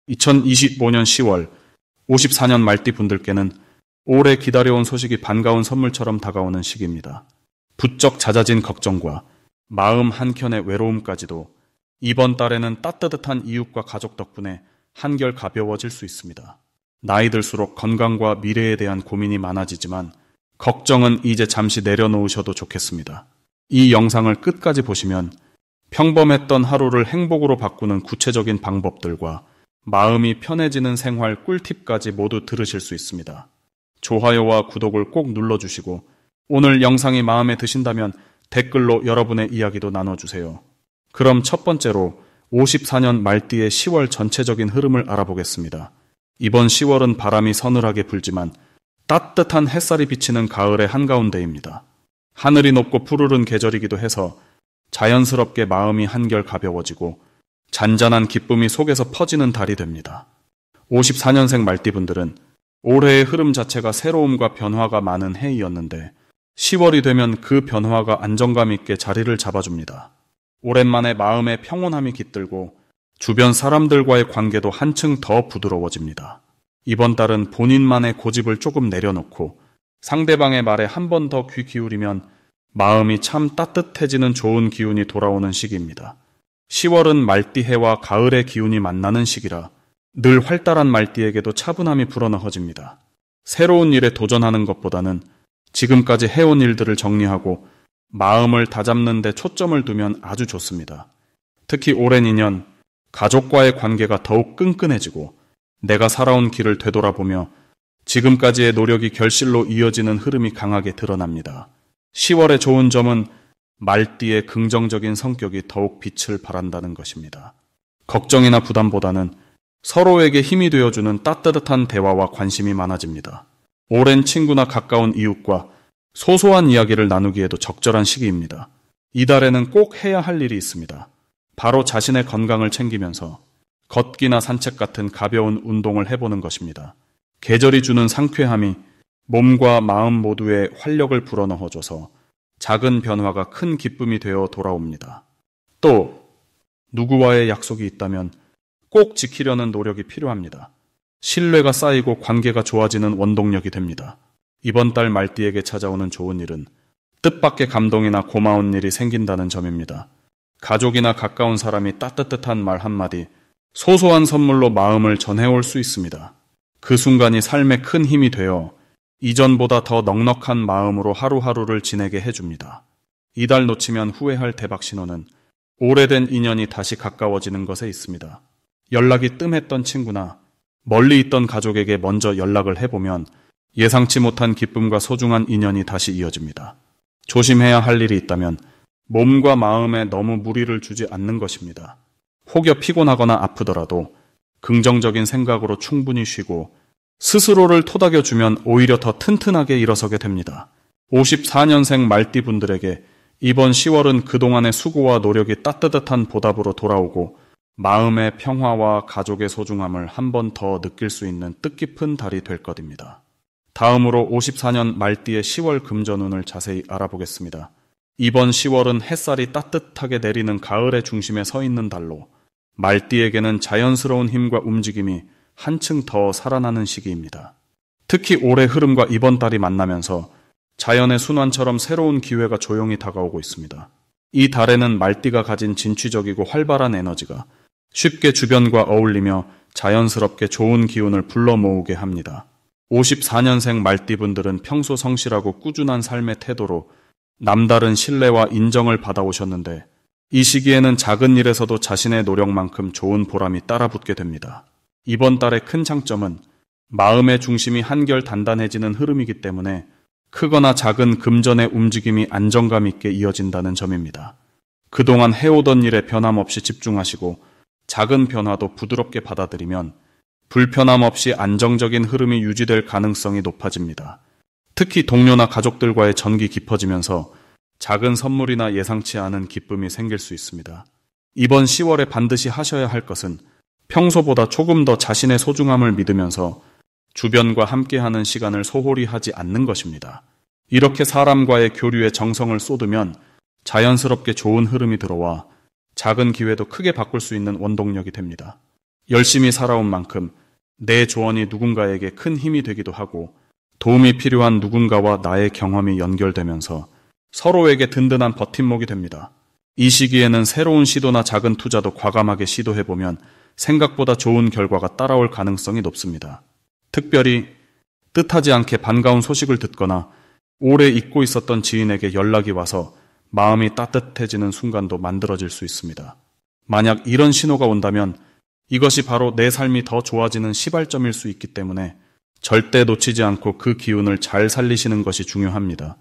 2025년 10월 54년 말띠 분들께는 오래 기다려온 소식이 반가운 선물처럼 다가오는 시기입니다. 부쩍 잦아진 걱정과 마음 한켠의 외로움까지도 이번 달에는 따뜻한 이웃과 가족 덕분에 한결 가벼워질 수 있습니다. 나이 들수록 건강과 미래에 대한 고민이 많아지지만 걱정은 이제 잠시 내려놓으셔도 좋겠습니다. 이 영상을 끝까지 보시면 평범했던 하루를 행복으로 바꾸는 구체적인 방법들과 마음이 편해지는 생활 꿀팁까지 모두 들으실 수 있습니다. 좋아요와 구독을 꼭 눌러주시고 오늘 영상이 마음에 드신다면 댓글로 여러분의 이야기도 나눠주세요. 그럼 첫 번째로 54년 말띠의 10월 전체적인 흐름을 알아보겠습니다. 이번 10월은 바람이 서늘하게 불지만 따뜻한 햇살이 비치는 가을의 한가운데입니다. 하늘이 높고 푸르른 계절이기도 해서 자연스럽게 마음이 한결 가벼워지고 잔잔한 기쁨이 속에서 퍼지는 달이 됩니다. 54년생 말띠분들은 올해의 흐름 자체가 새로움과 변화가 많은 해이었는데 10월이 되면 그 변화가 안정감 있게 자리를 잡아줍니다. 오랜만에 마음의 평온함이 깃들고 주변 사람들과의 관계도 한층 더 부드러워집니다. 이번 달은 본인만의 고집을 조금 내려놓고 상대방의 말에 한 번 더 귀 기울이면 마음이 참 따뜻해지는 좋은 기운이 돌아오는 시기입니다. 10월은 말띠해와 가을의 기운이 만나는 시기라 늘 활달한 말띠에게도 차분함이 불어넣어집니다. 새로운 일에 도전하는 것보다는 지금까지 해온 일들을 정리하고 마음을 다잡는 데 초점을 두면 아주 좋습니다. 특히 오랜 인연, 가족과의 관계가 더욱 끈끈해지고 내가 살아온 길을 되돌아보며 지금까지의 노력이 결실로 이어지는 흐름이 강하게 드러납니다. 10월의 좋은 점은 말띠의 긍정적인 성격이 더욱 빛을 발한다는 것입니다. 걱정이나 부담보다는 서로에게 힘이 되어주는 따뜻한 대화와 관심이 많아집니다. 오랜 친구나 가까운 이웃과 소소한 이야기를 나누기에도 적절한 시기입니다. 이달에는 꼭 해야 할 일이 있습니다. 바로 자신의 건강을 챙기면서 걷기나 산책 같은 가벼운 운동을 해보는 것입니다. 계절이 주는 상쾌함이 몸과 마음 모두에 활력을 불어넣어줘서 작은 변화가 큰 기쁨이 되어 돌아옵니다. 또 누구와의 약속이 있다면 꼭 지키려는 노력이 필요합니다. 신뢰가 쌓이고 관계가 좋아지는 원동력이 됩니다. 이번 달 말띠에게 찾아오는 좋은 일은 뜻밖의 감동이나 고마운 일이 생긴다는 점입니다. 가족이나 가까운 사람이 따뜻한 말 한마디, 소소한 선물로 마음을 전해올 수 있습니다. 그 순간이 삶에 큰 힘이 되어 이전보다 더 넉넉한 마음으로 하루하루를 지내게 해줍니다. 이달 놓치면 후회할 대박 신호는 오래된 인연이 다시 가까워지는 것에 있습니다. 연락이 뜸했던 친구나 멀리 있던 가족에게 먼저 연락을 해보면 예상치 못한 기쁨과 소중한 인연이 다시 이어집니다. 조심해야 할 일이 있다면 몸과 마음에 너무 무리를 주지 않는 것입니다. 혹여 피곤하거나 아프더라도 긍정적인 생각으로 충분히 쉬고 스스로를 토닥여주면 오히려 더 튼튼하게 일어서게 됩니다. 54년생 말띠분들에게 이번 10월은 그동안의 수고와 노력이 따뜻한 보답으로 돌아오고 마음의 평화와 가족의 소중함을 한 번 더 느낄 수 있는 뜻깊은 달이 될 것입니다. 다음으로 54년 말띠의 10월 금전운을 자세히 알아보겠습니다. 이번 10월은 햇살이 따뜻하게 내리는 가을의 중심에 서 있는 달로 말띠에게는 자연스러운 힘과 움직임이 한층 더 살아나는 시기입니다. 특히 올해 흐름과 이번 달이 만나면서 자연의 순환처럼 새로운 기회가 조용히 다가오고 있습니다. 이 달에는 말띠가 가진 진취적이고 활발한 에너지가 쉽게 주변과 어울리며 자연스럽게 좋은 기운을 불러 모으게 합니다. 54년생 말띠분들은 평소 성실하고 꾸준한 삶의 태도로 남다른 신뢰와 인정을 받아오셨는데 이 시기에는 작은 일에서도 자신의 노력만큼 좋은 보람이 따라붙게 됩니다. 이번 달의 큰 장점은 마음의 중심이 한결 단단해지는 흐름이기 때문에 크거나 작은 금전의 움직임이 안정감 있게 이어진다는 점입니다. 그동안 해오던 일에 변함없이 집중하시고 작은 변화도 부드럽게 받아들이면 불편함 없이 안정적인 흐름이 유지될 가능성이 높아집니다. 특히 동료나 가족들과의 전기 깊어지면서 작은 선물이나 예상치 않은 기쁨이 생길 수 있습니다. 이번 10월에 반드시 하셔야 할 것은 평소보다 조금 더 자신의 소중함을 믿으면서 주변과 함께하는 시간을 소홀히 하지 않는 것입니다. 이렇게 사람과의 교류에 정성을 쏟으면 자연스럽게 좋은 흐름이 들어와 작은 기회도 크게 바꿀 수 있는 원동력이 됩니다. 열심히 살아온 만큼 내 조언이 누군가에게 큰 힘이 되기도 하고 도움이 필요한 누군가와 나의 경험이 연결되면서 서로에게 든든한 버팀목이 됩니다. 이 시기에는 새로운 시도나 작은 투자도 과감하게 시도해보면 생각보다 좋은 결과가 따라올 가능성이 높습니다. 특별히 뜻하지 않게 반가운 소식을 듣거나 오래 잊고 있었던 지인에게 연락이 와서 마음이 따뜻해지는 순간도 만들어질 수 있습니다. 만약 이런 신호가 온다면 이것이 바로 내 삶이 더 좋아지는 시발점일 수 있기 때문에 절대 놓치지 않고 그 기운을 잘 살리시는 것이 중요합니다.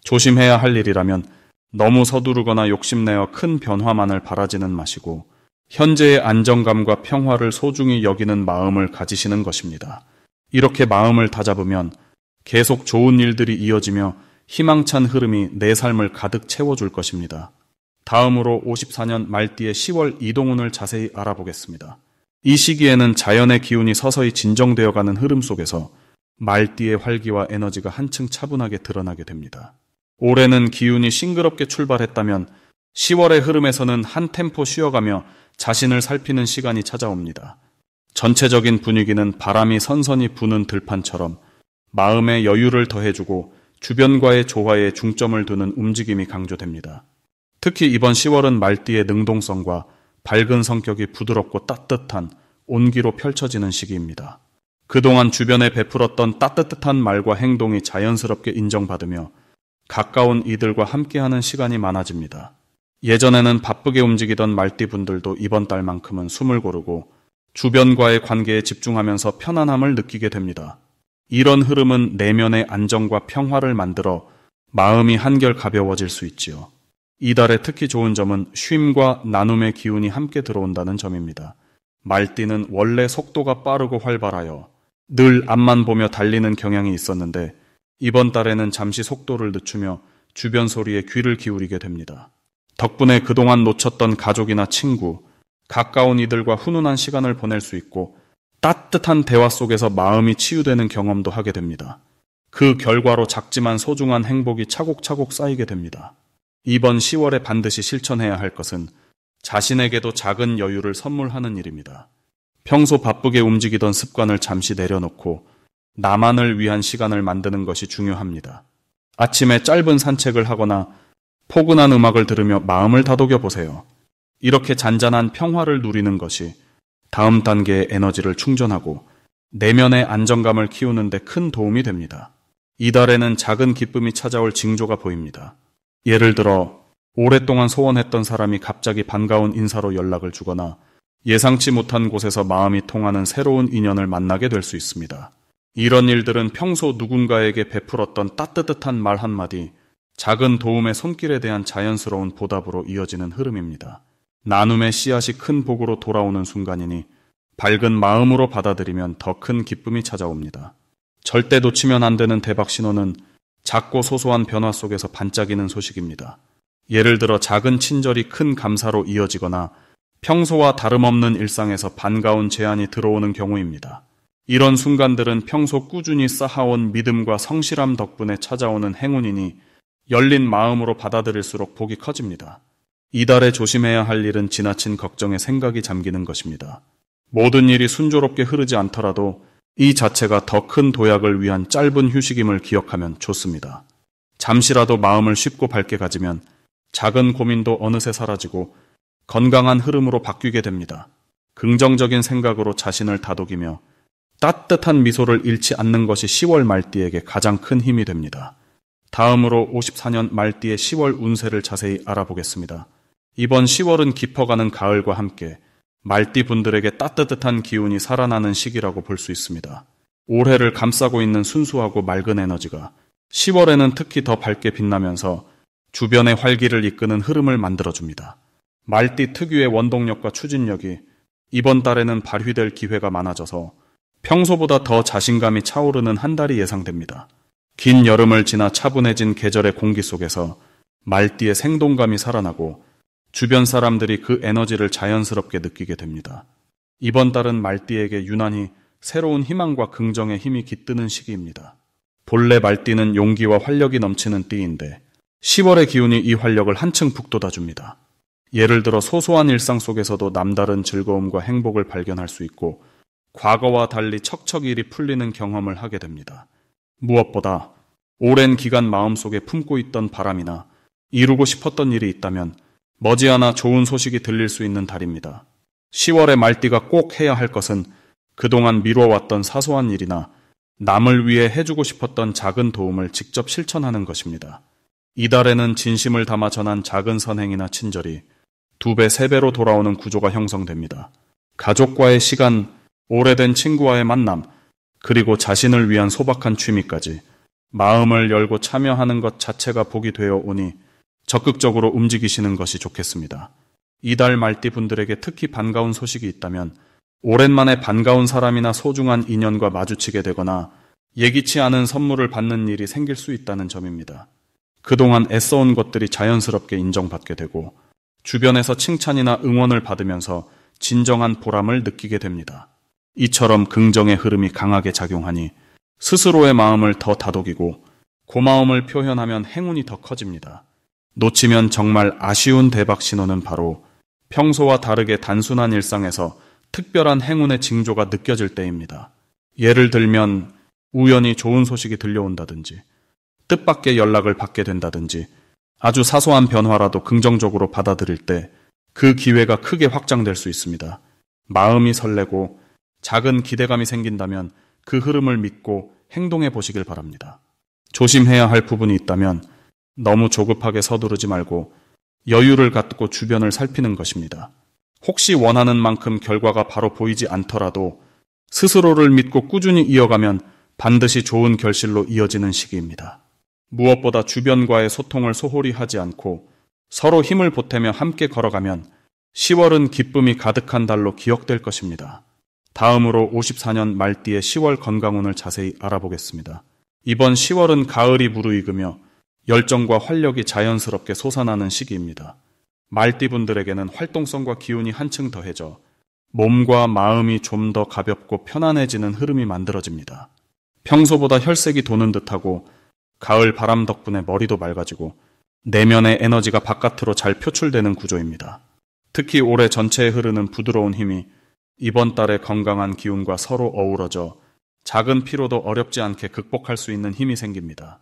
조심해야 할 일이라면 너무 서두르거나 욕심내어 큰 변화만을 바라지는 마시고 현재의 안정감과 평화를 소중히 여기는 마음을 가지시는 것입니다. 이렇게 마음을 다잡으면 계속 좋은 일들이 이어지며 희망찬 흐름이 내 삶을 가득 채워줄 것입니다. 다음으로 54년 말띠의 10월 이동운을 자세히 알아보겠습니다. 이 시기에는 자연의 기운이 서서히 진정되어가는 흐름 속에서 말띠의 활기와 에너지가 한층 차분하게 드러나게 됩니다. 올해는 기운이 싱그럽게 출발했다면 10월의 흐름에서는 한 템포 쉬어가며 자신을 살피는 시간이 찾아옵니다. 전체적인 분위기는 바람이 선선히 부는 들판처럼 마음의 여유를 더해주고 주변과의 조화에 중점을 두는 움직임이 강조됩니다. 특히 이번 10월은 말띠의 능동성과 밝은 성격이 부드럽고 따뜻한 온기로 펼쳐지는 시기입니다. 그동안 주변에 베풀었던 따뜻한 말과 행동이 자연스럽게 인정받으며 가까운 이들과 함께하는 시간이 많아집니다. 예전에는 바쁘게 움직이던 말띠분들도 이번 달만큼은 숨을 고르고 주변과의 관계에 집중하면서 편안함을 느끼게 됩니다. 이런 흐름은 내면의 안정과 평화를 만들어 마음이 한결 가벼워질 수 있지요. 이달의 특히 좋은 점은 쉼과 나눔의 기운이 함께 들어온다는 점입니다. 말띠는 원래 속도가 빠르고 활발하여 늘 앞만 보며 달리는 경향이 있었는데 이번 달에는 잠시 속도를 늦추며 주변 소리에 귀를 기울이게 됩니다. 덕분에 그동안 놓쳤던 가족이나 친구, 가까운 이들과 훈훈한 시간을 보낼 수 있고 따뜻한 대화 속에서 마음이 치유되는 경험도 하게 됩니다. 그 결과로 작지만 소중한 행복이 차곡차곡 쌓이게 됩니다. 이번 10월에 반드시 실천해야 할 것은 자신에게도 작은 여유를 선물하는 일입니다. 평소 바쁘게 움직이던 습관을 잠시 내려놓고 나만을 위한 시간을 만드는 것이 중요합니다. 아침에 짧은 산책을 하거나 포근한 음악을 들으며 마음을 다독여 보세요. 이렇게 잔잔한 평화를 누리는 것이 다음 단계의 에너지를 충전하고 내면의 안정감을 키우는 데 큰 도움이 됩니다. 이달에는 작은 기쁨이 찾아올 징조가 보입니다. 예를 들어 오랫동안 소원했던 사람이 갑자기 반가운 인사로 연락을 주거나 예상치 못한 곳에서 마음이 통하는 새로운 인연을 만나게 될 수 있습니다. 이런 일들은 평소 누군가에게 베풀었던 따뜻한 말 한마디, 작은 도움의 손길에 대한 자연스러운 보답으로 이어지는 흐름입니다. 나눔의 씨앗이 큰 복으로 돌아오는 순간이니 밝은 마음으로 받아들이면 더 큰 기쁨이 찾아옵니다. 절대 놓치면 안 되는 대박 신호는 작고 소소한 변화 속에서 반짝이는 소식입니다. 예를 들어 작은 친절이 큰 감사로 이어지거나 평소와 다름없는 일상에서 반가운 제안이 들어오는 경우입니다. 이런 순간들은 평소 꾸준히 쌓아온 믿음과 성실함 덕분에 찾아오는 행운이니 열린 마음으로 받아들일수록 복이 커집니다. 이달에 조심해야 할 일은 지나친 걱정에 생각이 잠기는 것입니다. 모든 일이 순조롭게 흐르지 않더라도 이 자체가 더 큰 도약을 위한 짧은 휴식임을 기억하면 좋습니다. 잠시라도 마음을 쉽고 밝게 가지면 작은 고민도 어느새 사라지고 건강한 흐름으로 바뀌게 됩니다. 긍정적인 생각으로 자신을 다독이며 따뜻한 미소를 잃지 않는 것이 10월 말띠에게 가장 큰 힘이 됩니다. 다음으로 54년 말띠의 10월 운세를 자세히 알아보겠습니다. 이번 10월은 깊어가는 가을과 함께 말띠 분들에게 따뜻한 기운이 살아나는 시기라고 볼 수 있습니다. 올해를 감싸고 있는 순수하고 맑은 에너지가 10월에는 특히 더 밝게 빛나면서 주변의 활기를 이끄는 흐름을 만들어줍니다. 말띠 특유의 원동력과 추진력이 이번 달에는 발휘될 기회가 많아져서 평소보다 더 자신감이 차오르는 한 달이 예상됩니다. 긴 여름을 지나 차분해진 계절의 공기 속에서 말띠의 생동감이 살아나고 주변 사람들이 그 에너지를 자연스럽게 느끼게 됩니다. 이번 달은 말띠에게 유난히 새로운 희망과 긍정의 힘이 깃드는 시기입니다. 본래 말띠는 용기와 활력이 넘치는 띠인데 10월의 기운이 이 활력을 한층 북돋아줍니다. 예를 들어 소소한 일상 속에서도 남다른 즐거움과 행복을 발견할 수 있고 과거와 달리 척척일이 풀리는 경험을 하게 됩니다. 무엇보다 오랜 기간 마음속에 품고 있던 바람이나 이루고 싶었던 일이 있다면 머지않아 좋은 소식이 들릴 수 있는 달입니다. 10월의 말띠가 꼭 해야 할 것은 그동안 미뤄왔던 사소한 일이나 남을 위해 해주고 싶었던 작은 도움을 직접 실천하는 것입니다. 이달에는 진심을 담아 전한 작은 선행이나 친절이 2배, 3배로 돌아오는 구조가 형성됩니다. 가족과의 시간, 오래된 친구와의 만남, 그리고 자신을 위한 소박한 취미까지 마음을 열고 참여하는 것 자체가 복이 되어 오니 적극적으로 움직이시는 것이 좋겠습니다. 이달 말띠 분들에게 특히 반가운 소식이 있다면 오랜만에 반가운 사람이나 소중한 인연과 마주치게 되거나 예기치 않은 선물을 받는 일이 생길 수 있다는 점입니다. 그동안 애써온 것들이 자연스럽게 인정받게 되고 주변에서 칭찬이나 응원을 받으면서 진정한 보람을 느끼게 됩니다. 이처럼 긍정의 흐름이 강하게 작용하니 스스로의 마음을 더 다독이고 고마움을 표현하면 행운이 더 커집니다. 놓치면 정말 아쉬운 대박 신호는 바로 평소와 다르게 단순한 일상에서 특별한 행운의 징조가 느껴질 때입니다. 예를 들면 우연히 좋은 소식이 들려온다든지 뜻밖의 연락을 받게 된다든지 아주 사소한 변화라도 긍정적으로 받아들일 때 그 기회가 크게 확장될 수 있습니다. 마음이 설레고 작은 기대감이 생긴다면 그 흐름을 믿고 행동해 보시길 바랍니다. 조심해야 할 부분이 있다면 너무 조급하게 서두르지 말고 여유를 갖고 주변을 살피는 것입니다. 혹시 원하는 만큼 결과가 바로 보이지 않더라도 스스로를 믿고 꾸준히 이어가면 반드시 좋은 결실로 이어지는 시기입니다. 무엇보다 주변과의 소통을 소홀히 하지 않고 서로 힘을 보태며 함께 걸어가면 10월은 기쁨이 가득한 달로 기억될 것입니다. 다음으로 54년 말띠의 10월 건강운을 자세히 알아보겠습니다. 이번 10월은 가을이 무르익으며 열정과 활력이 자연스럽게 솟아나는 시기입니다. 말띠분들에게는 활동성과 기운이 한층 더해져 몸과 마음이 좀 더 가볍고 편안해지는 흐름이 만들어집니다. 평소보다 혈색이 도는 듯하고 가을 바람 덕분에 머리도 맑아지고 내면의 에너지가 바깥으로 잘 표출되는 구조입니다. 특히 올해 전체에 흐르는 부드러운 힘이 이번 달의 건강한 기운과 서로 어우러져 작은 피로도 어렵지 않게 극복할 수 있는 힘이 생깁니다.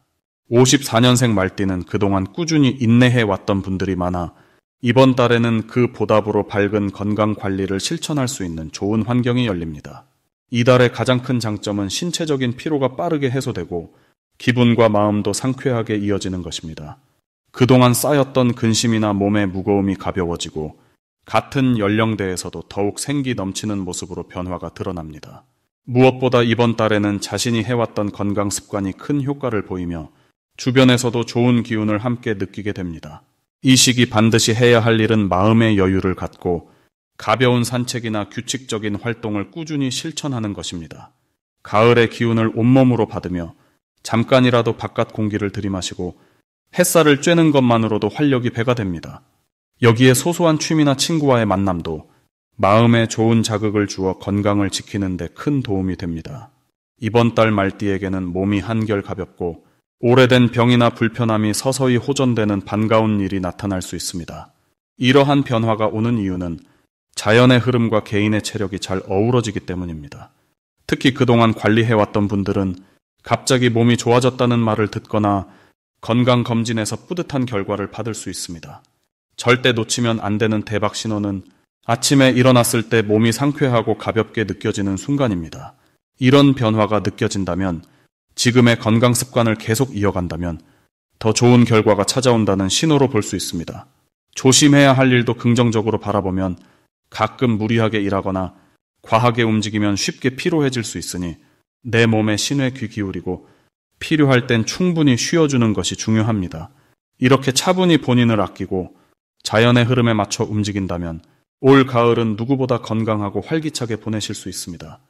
54년생 말띠는 그동안 꾸준히 인내해왔던 분들이 많아 이번 달에는 그 보답으로 밝은 건강 관리를 실천할 수 있는 좋은 환경이 열립니다. 이달의 가장 큰 장점은 신체적인 피로가 빠르게 해소되고 기분과 마음도 상쾌하게 이어지는 것입니다. 그동안 쌓였던 근심이나 몸의 무거움이 가벼워지고 같은 연령대에서도 더욱 생기 넘치는 모습으로 변화가 드러납니다. 무엇보다 이번 달에는 자신이 해왔던 건강 습관이 큰 효과를 보이며 주변에서도 좋은 기운을 함께 느끼게 됩니다. 이 시기 반드시 해야 할 일은 마음의 여유를 갖고 가벼운 산책이나 규칙적인 활동을 꾸준히 실천하는 것입니다. 가을의 기운을 온몸으로 받으며 잠깐이라도 바깥 공기를 들이마시고 햇살을 쬐는 것만으로도 활력이 배가 됩니다. 여기에 소소한 취미나 친구와의 만남도 마음에 좋은 자극을 주어 건강을 지키는 데 큰 도움이 됩니다. 이번 달 말띠에게는 몸이 한결 가볍고 오래된 병이나 불편함이 서서히 호전되는 반가운 일이 나타날 수 있습니다. 이러한 변화가 오는 이유는 자연의 흐름과 개인의 체력이 잘 어우러지기 때문입니다. 특히 그동안 관리해왔던 분들은 갑자기 몸이 좋아졌다는 말을 듣거나 건강검진에서 뿌듯한 결과를 받을 수 있습니다. 절대 놓치면 안 되는 대박 신호는 아침에 일어났을 때 몸이 상쾌하고 가볍게 느껴지는 순간입니다. 이런 변화가 느껴진다면 지금의 건강 습관을 계속 이어간다면 더 좋은 결과가 찾아온다는 신호로 볼 수 있습니다. 조심해야 할 일도 긍정적으로 바라보면 가끔 무리하게 일하거나 과하게 움직이면 쉽게 피로해질 수 있으니 내 몸에 신뢰 귀 기울이고 필요할 땐 충분히 쉬어주는 것이 중요합니다. 이렇게 차분히 본인을 아끼고 자연의 흐름에 맞춰 움직인다면 올 가을은 누구보다 건강하고 활기차게 보내실 수 있습니다.